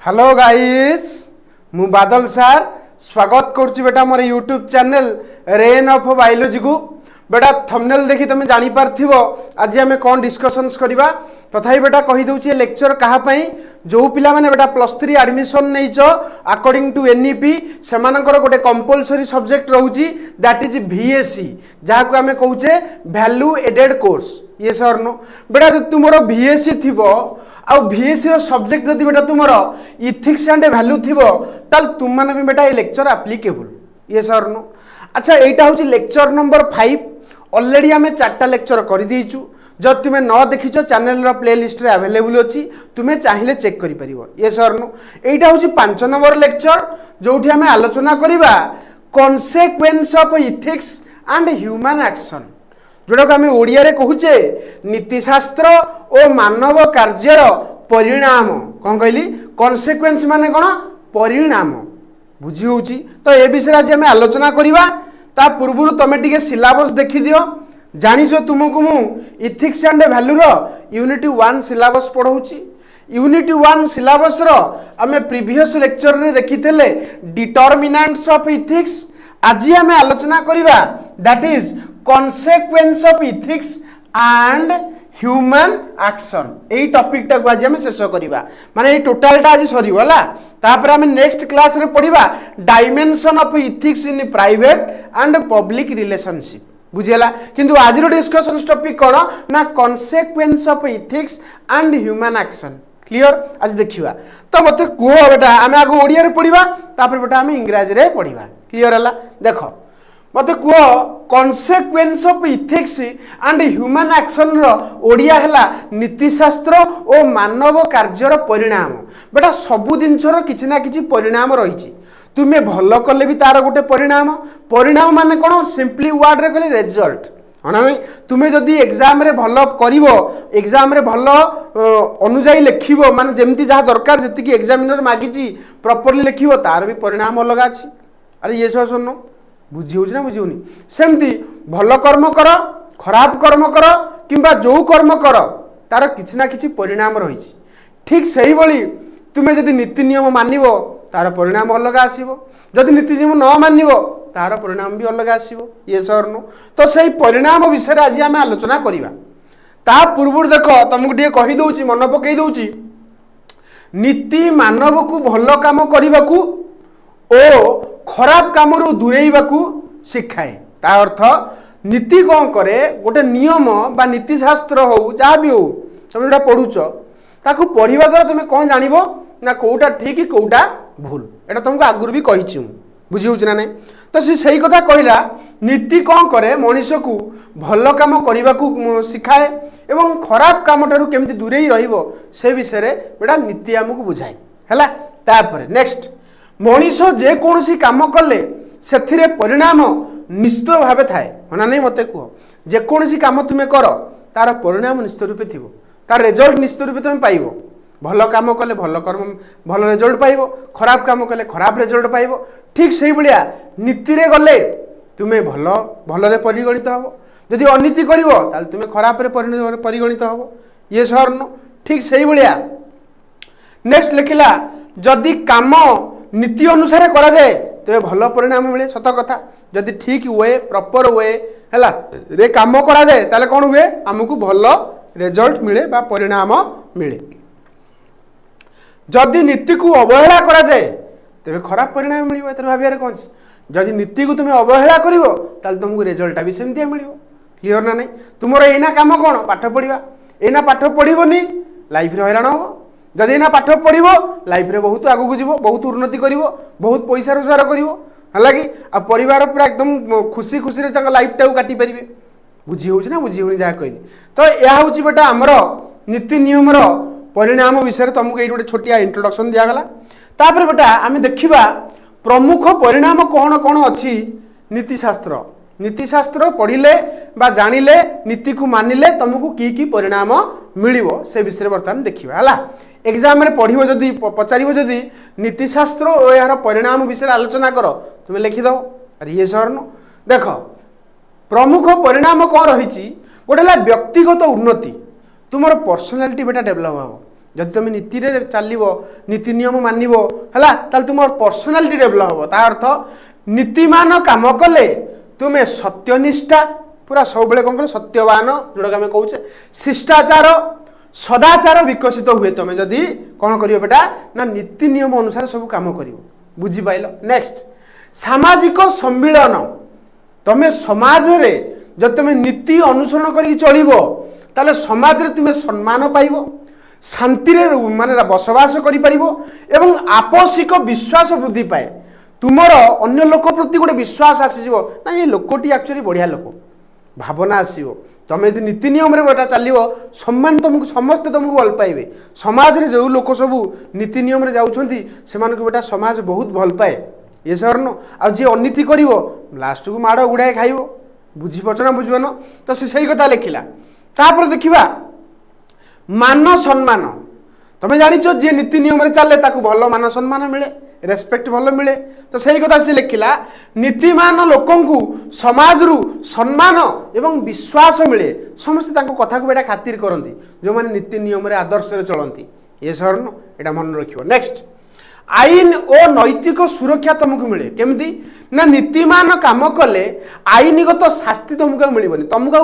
Hello guys मु बादल सार स्वागत करुच्ची बेटा मोर YouTube channel rain of biology को बेटा थंबनेल देखि तुम जानी पारथिबो आज आमे कोन डिस्कशंस करबा तथापि बेटा कहि दउची लेक्चर कहा पई जो पिला माने बेटा +3 एडमिशन नैच अकॉर्डिंग टू एनईपी सेमानकर गोटे कंपलसरी सब्जेक्ट रहउची दैट इज VSc जहा को आमे कहूचे वैल्यू एडेड कोर्स ये सर नो बेटा जो तुमरो VSc थिबो आ VSc रो सब्जेक्ट जदि बेटा तुमरो इथिक्स एंड वैल्यू थिबो तल तुम माने भी बेटा ये लेक्चर एप्लीकेबल ये सर नो अच्छा एटा होची लेक्चर नंबर 5 ऑलरेडी आमे 4टा लेक्चर कर दीचु जब तुम्हें न देखिछ चैनल रो प्लेलिस्ट रे अवेलेबल अछि तुम्हें चाहिए चेक करि परिबो ये सर नो एटा होची 5 नंबर लेक्चर जोठी आमे आलोचना करिबा consequence of ethics and human action जोड़ा को आमे ओडिया रे कहूचे नीतिशास्त्र और मानव कार्यर परिणाम कौन कहली कॉन्सिक्वेंस माने कोन परिणाम बुझी होची तो ए विषय आज आमे आलोचना करिबा ता पूर्व तुम टे सिलेबस देखी दियो जानिछो तुमको मु इथिक्स एंड वैल्यू रो यूनिट 1 सिलेबस पढ़ाऊची यूनिट 1 सिलेबस रो आमे प्रीवियस लेक्चर रे देखिथिले डिटरमिनेंट्स ऑफ इथिक्स आज आमे आलोचना करिबा that is consequence of ethics and human action यही टॉपिक टा को आज हम शेष करिबा माने ये टोटल टा आज सरी होला तापर हम नेक्स्ट क्लास रे पढ़िबा dimension of ethics in private and public relationship बुझियला किंतु आज रो डिस्कशन टॉपिक कोन ना consequence of ethics and human action clear आज देखिबा तो मते कुहो बेटा हम आगो ओडिया रे पढ़िबा तापर बेटा हम इंग्लिश रे पढ़िबा क्लियर हला देखो मत कह consequence of ethics and human action रो ओडिया हला नीतिशास्त्र और मानव कार्यर परिणाम बेटा सबु जिनसर किछि ना किछि परिणाम रहिछि तुमे भलो कले भी तार गोटे परिणाम परिणाम माने कोन सिंपली वर्ड रे कहले रिजल्ट अना तुमे जदि एग्जाम रे भलो करिवो एग्जाम रे भलो अनुजाई लिखिवो माने जेमति जहा दरकार जति कि एग्जामिनर मागिछि प्रॉपर्ली लिखिवो तार भी परिणाम अलग अछि अरे ये सब सुनो बुझी होची ना बुझी होनी सेमती भल कर्म कर खराब कर्म कर किंबा जो कर्म कर तार किछि ना किछि परिणाम रही ठीक सही भली तुमे जदि नीति नियम मानिबो तार परिणाम अलग आसीबो जदि नीति नियम न मानिबो तार परिणाम भी अलग आसीबो ये सर नो तो सही परिणाम विषय आज आम आलोचना करिबा ता पूर्व देखो तुमको टिके कहि दउची मन पकई दउची नीति मानव को भल काम करबाकू ओ खराब काम दूरेबाकू शिखाए ता अर्थ नीति कौन करे गोटे नियम बा नीतिशास्त्र हो जहाँ भी हो तुम जो पढ़ुच ताकू पढ़ा द्वारा तुम कौन जान ना कौटा ठीक कौटा भूल एटा तुमको आगुरी भी कही बुझी होना ना तो सही कथा कहला नीति कौन करे मनीष को भल काम करने को शिखाए एवं खराब काम ठारू केमती दूरे रहिबो से विषय बेटा नीति आमको बुझाए है तापर नेक्स्ट मनीष जे कौन सी काम कले से परिणाम निश्चित भाव थाए होना नहीं मत कह जेकोसी काम तुम्हें कर तार परिणाम निश्चित रूपे थी तार रिजल्ट निश्चित रूपे तुम पाइब भल काम कले भल कर्म भल रिजल्ट पाइब खराब काम कले खराब रिजल्ट पाइब ठीक से भाया नीति रे गले तुम्हें भल भल परिगणित हम जदि अनीति कर तुम्हें खराब परिगणित हम ये सर नो ठीक से भाया नेक्स्ट लिखला जदि काम नीति अनुसार करा जाए तेरे भल परिणाम मिले सत कथा जदि ठीक वे प्रॉपर वे है रे काम करा जाए ताले कौन हुए आमको भल रिजल्ट मिले बा परिणाम मिले जदि नीति को अवहेला करा जाए तेरे खराब परिणाम मिले तेरे भावियार कौन जदि नीति को तुम्हें अवहेला करिवो ताले तुमको रिजल्ट भी सेमती मिलिबो क्लियर ना नहीं तुमर एना काम कौन पाठ पढ़ा एना पाठ पढ़ोनी लाइफ रे हैरान हम जदि ना पाठ पढ़ो लाइफ रे बहुत आगू जीव बहुत उन्नति कर बहुत पैसा रोजगार कर आ परिवार पूरा एकदम खुशी खुशी लाइफ टाक काटी पारे बुझी हो बुझी हो जहाँ कहली तो यह हूँ बेटा आमर नीति नियम परिणाम विषय तुमको ये गोटे छोटिया इंट्रोडक्शन दिगला तापर बेटा आम देखा प्रमुख परिणाम कौन कौन अच्छी नीतिशास्त्र नीतिशास्त्र पढ़िले बा जानिले नीति को मानिले तुमको की परिणाम मिलिवो से विषय बर्तमान देखा है एग्जाम रे पढ़िबो जदि पचारिबो जदि नीतिशास्त्र और यार परिणाम विषय आलोचना कर तुम्हें लिखिद अरे ये सर नो देख प्रमुख परिणाम कौन रही गोटे व्यक्तिगत उन्नति तुम पर्सनालीटी बेटा डेभलप हम जदि तुम नीति रे चलो नीति नियम मानव है तुम पर्सनालीटी डेभलप हम ता अर्थ नीतिमान काम कले तुम्हें सत्यनिष्ठा पूरा सब कौन कह सत्यवान जोटा आम कहे शिष्टाचार सदाचार विकसित हुए तुम जदि कौन कर बेटा ना नीति नियम अनुसार सब कम कर बुझीपाल। नेक्स्ट सामाजिक सम्मिलन तुम्हें समाज रे जब तुम्हें नीति अनुसरण कर चलो ताले समाज रे तुम्हें सम्मान पाइब शांति माने बसवास कर आपसिक विश्वास वृद्धि पाए तुमर अन्य लोक प्रति गोटे विश्वास आसीज ना ये लोकटी एक्चुअली बढ़िया लोक भावना आसो तुम यदि नीति नियम बेटा चलो सम्मान तुमको समस्ते तुमको भल पाइबे समाज रे जो लोक सब नीति नियम रे जाउछंती सेमानकु बेटा समाज बहुत भल पाए ये सरन आ जे अनीति करिवो लास्ट को माड़ गुड़ाए खाइबो बुझी पछ ना बुझबन तो से कथा लिखिला तापर देखिबा मान सम्मान तुम्हें जानिच जे नीति नियम रे चले ताकू भल मान सम्मान मिले रेस्पेक्ट भल मिले तो सही कथा से लिखिला नीतिमान लोकंकु समाज रु सम्मान एवं विश्वास मिले समस्त ताको कथा को बेटा खातिर करंती जो माने नीति नियम रे आदर्श रे चलंती ये सरन एटा मन रखियो। नेक्स्ट आईन और नैतिक सुरक्षा तुमको मिले केमती ना नीतिमान काम कले आईनगत शास्ति तुमको मिलबनी तुमको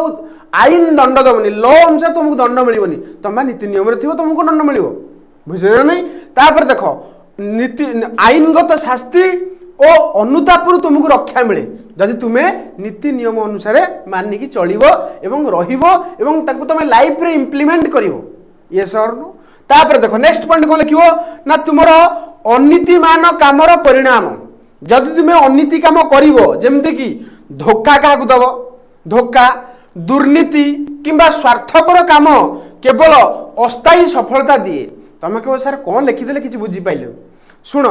आईन दंड दबनी लॉ अनुसार तुमको दंड मिलबनी तुम नीति नियम रे थिबो तुमको दंड मिलिबो बुझे नहीं। तापर देखो नीति आईनगत शास्ति और अनुताप तुमको रक्षा मिले जदि तुम्हें नीति नियम अनुसार मानिकी चलिबो एवं रहिबो एवं ताकू तुम लाइफ रे इंप्लीमेंट करिवो ये सरनो। तापर देखो नेक्स्ट पॉइंट कोन लिखिबो ना तुमरो अनीतिमान कामर परिणाम जदि तुम्हें अनीति काम करिवो जेमति कि धोखा का दब धोखा दुर्नीति किंबा स्वार्थपर काम केवल अस्थायी सफलता दिए तुम कह सर कौन लिखिदे कि बुझी पाइल शुण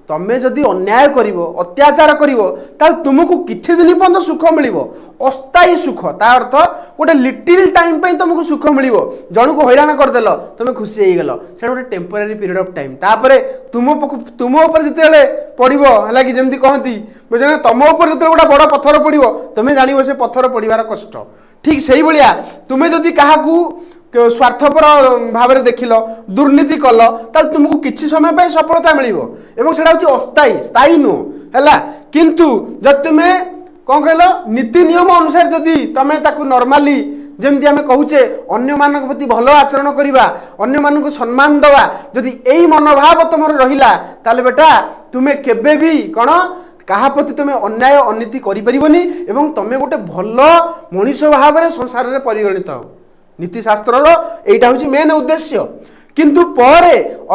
तुम्हें जदि अन्याय करिवो अत्याचार करिवो ताल तुमको किछि दिन पर्यंत सुख मिलिवो अस्थायी सुख ता अर्थ गोटे लिटिल टाइम पे तुमको सुख मिलिवो जण को हैरान करदेल तुम खुशी हो गल से गोटे टेम्पोरारी पीरियड ऑफ टाइम तापर तुम ऊपर जिते पड़ो है कि जमी कहती बुझे तुम ऊपर जिते गोटे बड़ पत्थर पड़ो तुम्हें जान से पत्थर पड़ार कष्ट ठीक से भाया तुम्हें जदि क्या स्वार्थपर भाव में देख दुर्नीति कल ताल तुमको किसी समय पर सफलता मिल से अस्थायी स्थायी नुह है किंतु जब तुम्हें कौन कहल नीति नियम अनुसार जदि तुम्हें ताकू नॉर्मली जमती आम कहूचे अन्य मान प्रति भल आचरण करवा अन्य मान को सम्मान दवा जदि यही मनोभाव तुम रहा ताले बेटा तुम्हें केबे भी कौन कहा प्रति तुम्हें अन्याय अनीति करिपरिबनी एवं तुम्हें गोटे भल मनीष भाव में संसार में परिगणित हो नीतिशास्त्र एटा हूँ मेन उद्देश्य किंतु पर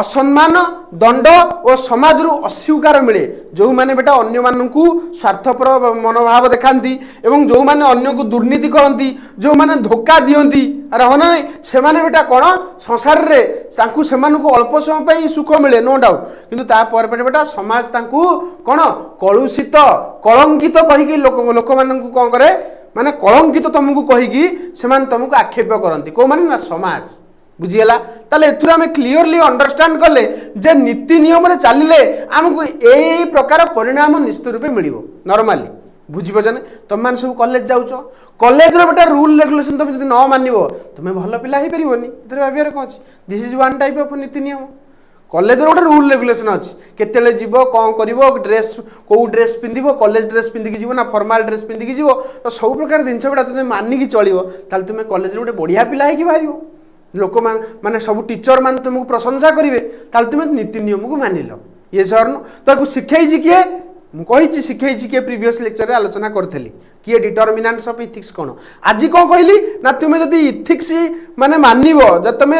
असम्मान दंड और समाज रु अस्वीकार मिले जो माने बेटा अन्य मानकु स्वार्थपर मनोभाव देखाती एवं जो माने अन्य को दुर्नीति करती जो माने धोखा दियंती अरे हाँ ना से माने बेटा कौन संसार रे तांकु सेमानकु अल्प समय पे सुख मिले नो डाउट किंतु तापर बेटा समाज तांकु कौन कलुषित कलंकित कहीकि लोक मानकु कौन करे माने कलंकित तुमको कहीकि सेमान तुमको आक्षेप करती कौ माने ना समाज बुझीगला ताले एथुरा में क्लियरली अंडरस्टैंड कले जे नीति नियम रे चलिले आमको ए प्रकार परिणाम निश्चित रूपे मिलिबो नॉर्मली बुझीपछन तुम मान सब कॉलेज जाउछो कॉलेज रो बेटा रूल रेगुलेशन तुम जदि न मानिबो तुम भल पिला हे परिबोनी इधर भाबियार कोन अछि this is one type of नीति नियम कॉलेज रो रूल रेगुलेशन अच्छी केतेले जीव कौन कर ड्रेस कौ ड्रेस पिंधिबो कॉलेज ड्रेस पिंधिकी जीव ना फॉर्मल ड्रेस पिंधिकी जीव तो सब प्रकार जिनस गुड़ा तुम मानिकी चलो ताल तुम कॉलेज गोटे बढ़िया पिला है बाहर लोक माने सब टीचर मान तुमको प्रशंसा करेंगे ताल तुम नीति नियम को मानिल ये सर तो शिखाई किए मुझे शिखाई किए प्रीवियस लेक्चर रे आलोचना करी किए डिटर्मिनांट्स ऑफ इथिक्स कौन आज कौन कहली ना तुम्हें जब इथिक्स माने मानिबो जब तुम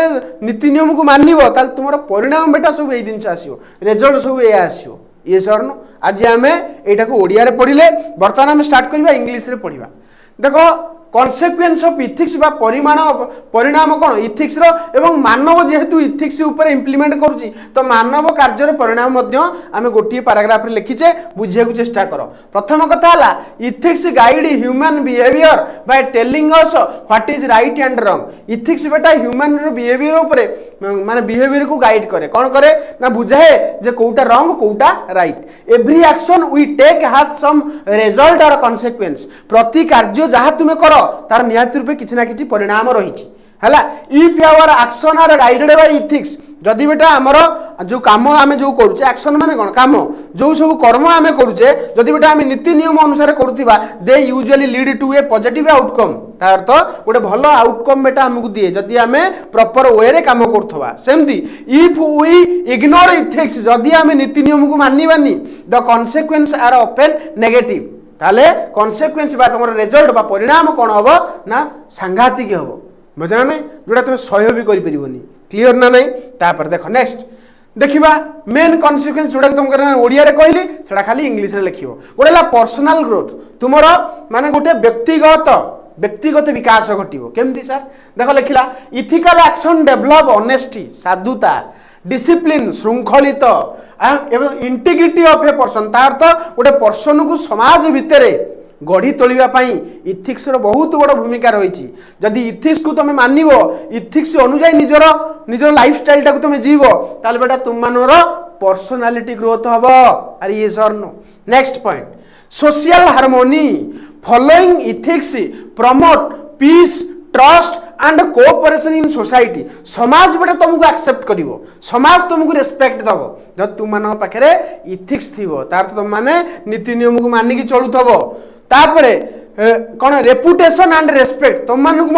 नीति नियम को मानिबो ताल तुम परिणाम बेटा सब यही जिन आसो रेजल्ट सब ये आसो ये सर आज आम यहाँ को ओडिया रे पढ़िले बर्तमान आम स्टार्ट करवा इंग्लिश रे पढ़िबा देखो कॉन्सिक्वेंस ऑफ इथिक्स बा परिणाम कौन इथिक्स रो एवं मानव जेहेतु इथिक्स ऊपर इम्प्लीमेंट करुच्ची तो मानव कार्यर परिणाम आम गोटे पैराग्राफ रे लिखिचे बुझे चेष्टा कर प्रथम कथा है ethics guide human behaviour by telling us what is right and wrong ethics बेटा ह्यूमन बिहेवियर ऊपर माने बिहेवियर को गाइड करे कौन करे ना बुझाए जे कोटा रॉन्ग कोटा right every action we take has some result और कॉन्सिक्वेंस प्रति कार्य जहाँ तुम कर तार निहाती रूपे किसी ना किसी परिणाम रही है if our action are guided by ethics जदि बेटा आमर जो काम आम जो करुचे एक्शन माने कौन काम जो सब कर्म आम करुचे जदि बेटा आम नीति नियम अनुसार करुवा they usually lead to a positive outcome तार अर्थ गोटे भल आउटकम बेटा आमको दिए जदि आम प्रॉपर वे रे काम करुवा सेमती इफ वी इग्नोर इथिक्स जदि आम नीति नियम को मानिबानी the consequence are often negative ताले कॉन्सिक्वेंस बा तुम रिजल्ट बा परिणाम कौन हम ना सांघातिक हम बुझा ना जोटा तुम सह्य भी कर क्लियर ना नहीं तापर देख नेक्स्ट देखिबा मेन कॉन्सिक्वेंस जोटा तुम ओडिया रे कहली सेटा खाली इंग्लिश रे लिखियो गोटे ला पर्सनल ग्रोथ तुमर माने गोटे व्यक्तिगत विकास घटिबो केमती सर देख लिखिला इथिकल एक्शन डेवलप ऑनेस्टी साधुता डिसिप्लिन श्रृंखलित एवं इंटीग्रिटी ऑफ ए पर्सन तार तो गोटे पर्सन को समाज भितर गढ़ी तोलिबा पई इथिक्स रो बहुत बड़ भूमिका रही जदि इथिक्स को तुम मानिबो इथिक्स अनुसार निजर लाइफस्टाइल टाको तुम जीवो ताले बेटा तुम मानर पर्सनालिटी ग्रोथ हबो अरे ये sir no next point social harmony following ethics promote peace trust and cooperation in society समाज बेटा तुमको एक्सेप्ट करिवो समाज तुमको रेस्पेक्ट दबो जब तुम मान पाखे इथिक्स थिवो तार तुम माने नीति नियम को मानिकी चलुथबो तापरे कौन रेपुटेशन एंड रेस्पेक्ट तुम मानक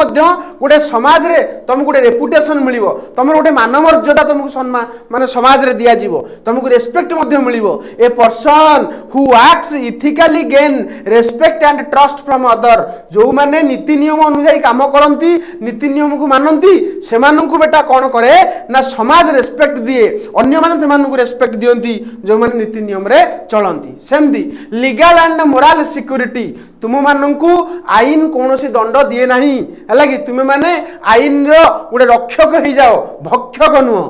गोटे समाज रे तुमको गोटे रेपुटेशन मिलिबो तुम गोटे मान मर्यादा तुमको सम्मान माने समाज रे दिया जीवो तुमको रेस्पेक्ट मिलिबो a person who acts ethically gain respect and trust from other जो माने नीति नियम अनुसार काम करंती नीति नियम को मानंती से मानकु बेटा कौन करे ना समाज रेस्पेक्ट दिए अन्य माने से मानकु रेस्पेक्ट दियंती जो माने नीति नियम रे चलंती सेमती लीगल एंड मोरल सिक्योरिटी तुम मानंकु आईन कौन सी दंड दिए नहीं है कि तुम्हें माने आईन रो गोटे रक्षक हो जाओ भक्षक नुह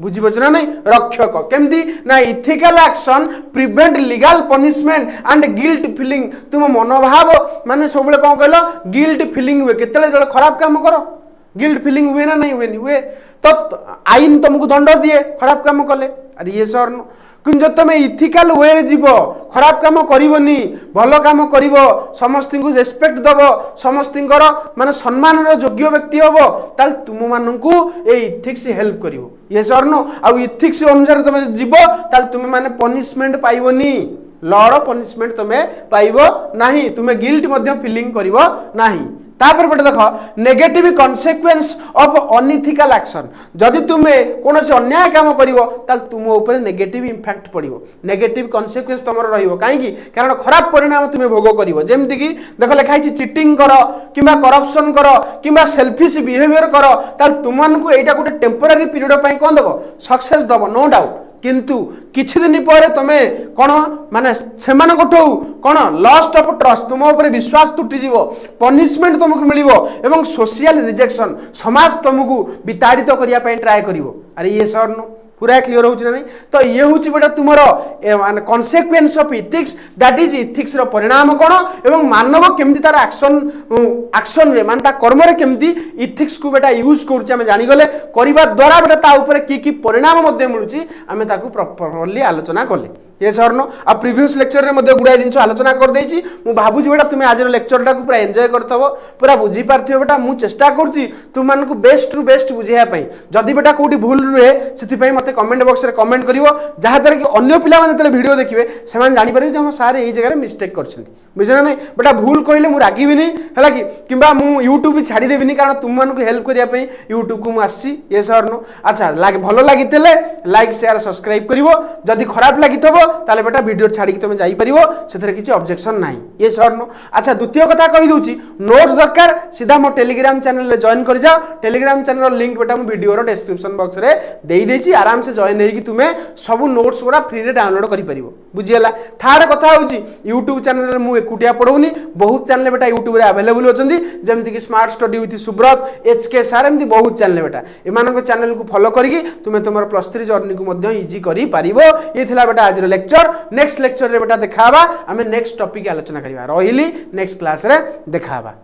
बुझीपच ना नहीं रक्षक केमती ना ethical action prevent legal punishment and guilt feeling तुम मनोभाव माने सब कौन कहल गिल्ट फीलिंग हुए केते खराब काम करो गिल्ट फीलिंग हुए ना नहीं हुए तो आईन तुमको दंड दिए खराब काम कले अरे ये सर नो कि जब तुम इथिकल वे रे जीव खराब काम करनी भल काम कर समस्त रेस्पेक्ट दब समस्त माने सम्मान योग्य व्यक्ति हम ताल तुम मानू ये इथिक्स हेल्प कर ये सर नो आउ इथिक्स अनुसार तुम जीव ताल तुम माने पनिशमेंट पाइबनी लॉ पनिशमेंट तुम्हें पाइब नहीं तुम्हें गिल्ट फीलिंग करिवो नहीं तापर बेटा देख negative consequence of unethical action जदि तुम्हें कौन से अन्याय काम करिवो ताल तुम ऊपर नेगेटिव इंपैक्ट पड़िवो नेगेटिव कॉन्सिक्वेंस तुमर रहिवो काहेकि कारण खराब परिणाम तुम्हें भोग करिवो जेमति कि देख लिखाई चीटिंग कर किंबा करप्शन कर किंबा सेल्फिश बिहेवियर कर ताल तुमनको एटा गोटे टेम्पररी पीरियड पई कोन देबो सक्सेस दबो नो डाउट किंतु किछि दिन पर तुमे कौन माने सेमान कौन लॉस्ट ऑफ ट्रस्ट तुम ऊपर विश्वास तुटी जीवो पनिशमेंट तुमको मिलिवो एवं सोशल रिजेक्शन समाज तुमको विताड़ित करिया पई ट्राई करिवो अरे ये सर नो पूरा क्लियर होची नहीं तो ये होची बेटा तुमरो माने consequence of ethics that is ethics रो परिणाम कोन एवं मानव केमती तार एक्शन रे माने ता कर्म रे केमती इथिक्स को बेटा यूज करछि हम जानि गले करिबा द्वारा बेटा ता ऊपर की परिणाम मध्ये मिलुची हमें ताकू प्रॉपर्ली आलोचना कले ये सर नो आ प्रीवियस लेक्चर रे मध्ये गुडा दिन आलोचना कर देछि मु भाबुजी बेटा तुमे आज लेक्चर टा को पूरा एन्जॉय करथबो पूरा बुझी पारथिबो बेटा मु चेष्टा करछि तुम मान को बेस्ट रु बेस्ट बुझिया पई जदी बेटा कोठी भूल रुहे सेति पई मते कमेंट बॉक्स रे कमेंट करिवो जहा दर कि अन्य पिला माने तले वीडियो देखिबे से मान जानि पारे जे हम सारे एई जगह रे मिस्टेक करछन्ती बुझना नै बेटा भूल कहिले मु रागिबि नै हला कि किबा मु YouTube छाडी देबिनी कारण तुम मान को हेल्प करिया पई YouTube को मु आसी ये सर नो अच्छा लाग भलो लागितेले लाइक शेयर सब्सक्राइब करिवो जदी खराब लागितबो ताले बेटा वीडियो छाड़ी तुम जाई परिवो सेथरे किछि ऑब्जेक्शन नाही ये सर नो अच्छा द्वितीय कथा कहि दोछि नोट्स दरकार सीधा मो टेलीग्राम चैनल रे जॉइन कर जाओ टेलीग्राम चैनल लिंक बेटा मु वीडियो रो डिस्क्रिप्शन बॉक्स रे देई देछि आराम से जॉइन हेकि तुमे सब नोट्स गुरा फ्री रे डाउनलोड करि परिवो बुझियला थर्ड कथा होछि YouTube चैनल रे मु एकुटिया पढौनी बहुत चैनल बेटा YouTube रे अवेलेबल होचंदी जेमति कि smart study with Subrat HK sir एमति बहुत चैनल बेटा एमानको चैनल को फॉलो करिकि तुमे तुमर +3 जर्नी को मध्य इजी करि परिवो ये थिला बेटा आज रो लेक्चर नेक्स्ट लेक्चर रे बेटा देखाबा हमें नेक्स्ट टॉपिक आलोचना करिबा रहिली नेक्स्ट क्लास रे देखाबा